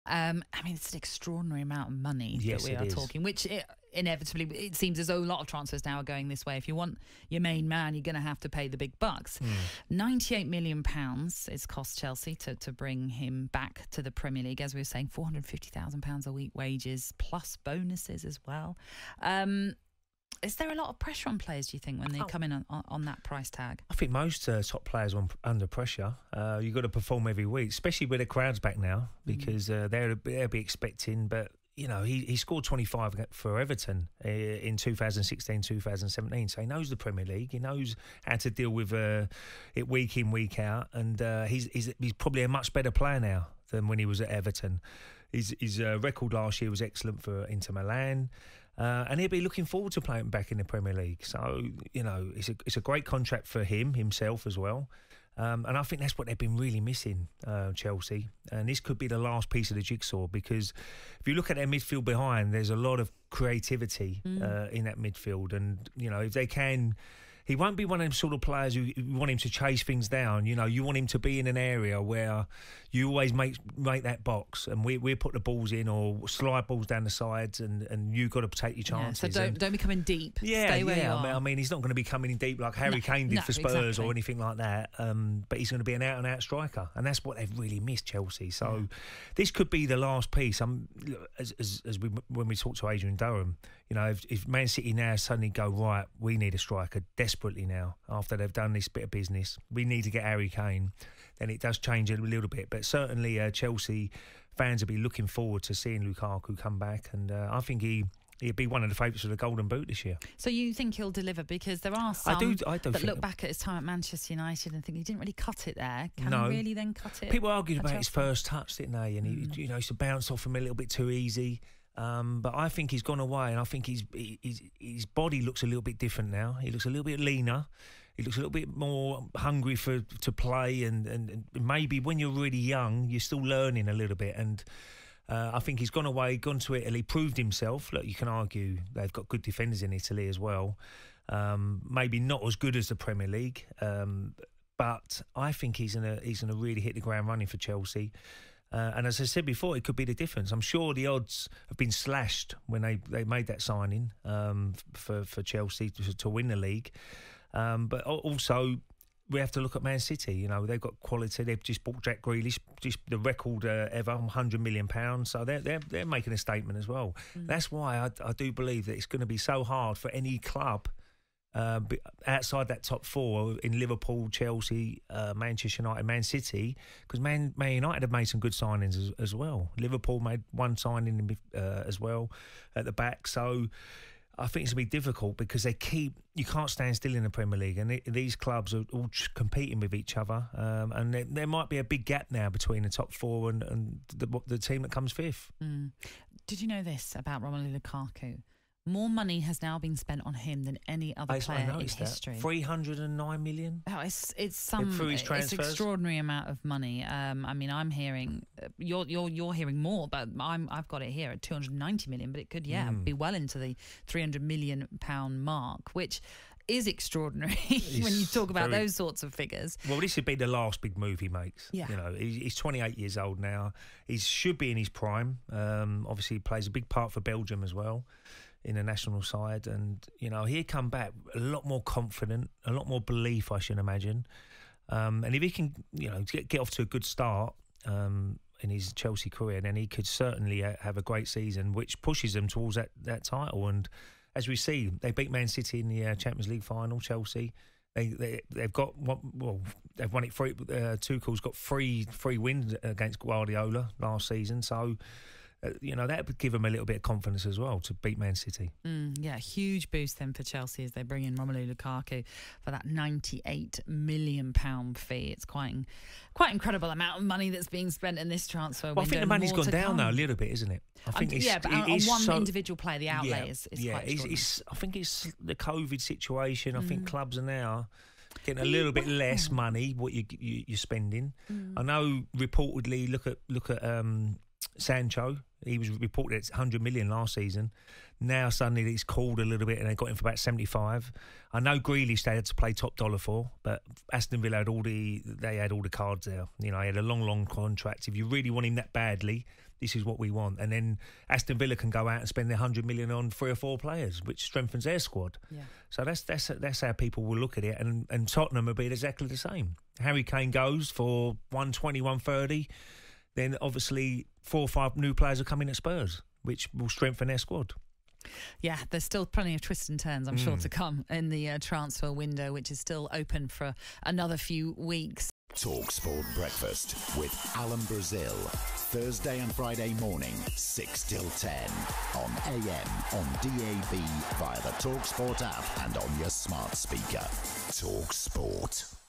I mean, it's an extraordinary amount of money Yes, that we are talking, which inevitably, it seems as though a lot of transfers now are going this way. If you want your main man, you're going to have to pay the big bucks. £98 million it's cost Chelsea to bring him back to the Premier League. As we were saying, £450,000 a week wages, plus bonuses as well. Is there a lot of pressure on players, do you think, when they come in on that price tag? I think most top players are under pressure. You've got to perform every week, especially with the crowds back now, because they'll be expecting. But, you know, he scored 25 for Everton in 2016, 2017. So he knows the Premier League. He knows how to deal with it week in, week out. And he's probably a much better player now than when he was at Everton. His record last year was excellent for Inter Milan. And he'll be looking forward to playing back in the Premier League. So, you know, it's a great contract for himself as well. And I think that's what they've been really missing, Chelsea. And this could be the last piece of the jigsaw, because if you look at their midfield behind, there's a lot of creativity in that midfield. And, you know, if they can... He won't be one of them sort of players who want him to chase things down. You know, you want him to be in an area where you always make that box, and we put the balls in or slide balls down the sides, and you've got to take your chances. So don't be coming deep. Stay where you are. I mean, he's not going to be coming in deep like Harry Kane did for Spurs or anything like that. But he's going to be an out-and-out striker, and that's what they've really missed, Chelsea. So this could be the last piece. When we talk to Adrian Durham, you know, if Man City now suddenly go, right, we need a striker desperately now, after they've done this bit of business, we need to get Harry Kane, then it does change a little bit. But certainly Chelsea fans will be looking forward to seeing Lukaku come back, and I think he'd be one of the favourites for the Golden Boot this year. So you think he'll deliver? Because there are some that look back at his time at Manchester United and think he didn't really cut it there. Can he really then cut it? People argued about his first touch, didn't they? And he used to bounce off him a little bit too easy. But I think he's gone away, and I think his body looks a little bit different now. He looks a little bit leaner. He looks a little bit more hungry to play, and maybe when you're really young, you're still learning a little bit. And I think he's gone away, gone to Italy, proved himself. Look, you can argue they've got good defenders in Italy as well. Maybe not as good as the Premier League, but I think he's gonna really hit the ground running for Chelsea. And as I said before, it could be the difference. I'm sure the odds have been slashed when they made that signing for Chelsea to win the league. But also, we have to look at Man City. You know, they've got quality. They've just bought Jack Grealish, just the record ever, £100 million. So they're making a statement as well. That's why I do believe that it's going to be so hard for any club outside that top four in Liverpool, Chelsea, Manchester United, Man City, because Man United have made some good signings as well. Liverpool made one signing as well at the back. So I think it's going to be difficult because you can't stand still in the Premier League, and these clubs are all competing with each other, and there might be a big gap now between the top four and the team that comes fifth. Did you know this about Romelu Lukaku? More money has now been spent on him than any other player in history. 309 million. Oh, it's extraordinary amount of money. I mean, I'm hearing you're hearing more, but I've got it here at 290 million. But it could be well into the 300 million pound mark, which is extraordinary when you talk about those sorts of figures. Well, this would be the last big move he makes. Yeah. You know, he's 28 years old now. He should be in his prime. Obviously, he plays a big part for Belgium as well in the national side, and you know, he'd come back a lot more confident, a lot more belief, I should imagine. And if he can, you know, get off to a good start in his Chelsea career, then he could certainly have a great season, which pushes them towards that title. And as we see, they beat Man City in the Champions League final. Chelsea, they've got they've won it free. Tuchel's got three wins against Guardiola last season, so. You know, that would give them a little bit of confidence as well to beat Man City. Yeah, huge boost then for Chelsea as they bring in Romelu Lukaku for that £98 million fee. It's quite incredible amount of money that's being spent in this transfer. Well, I think the money's gone down now a little bit, isn't it? I think but on one individual player, the outlay is quite extraordinary. I think it's the COVID situation. I think clubs are now getting a little bit less money what you're spending. I know reportedly, look at Sancho. He was reported at 100 million last season. Now suddenly it's cooled a little bit and they got him for about 75. I know Grealish they had to play top dollar for, but Aston Villa had all the cards there. You know, he had a long contract. If you really want him that badly, this is what we want. And then Aston Villa can go out and spend their 100 million on 3 or 4 players, which strengthens their squad. Yeah. So that's how people will look at it. And Tottenham will be exactly the same. Harry Kane goes for 120, 130. Then obviously 4 or 5 new players are coming at Spurs, which will strengthen their squad. Yeah, there's still plenty of twists and turns, I'm sure, to come in the transfer window, which is still open for another few weeks. talkSPORT Breakfast with Alan Brazil. Thursday and Friday morning, 6 till 10. On AM, on DAB, via the talkSPORT app and on your smart speaker. talkSPORT.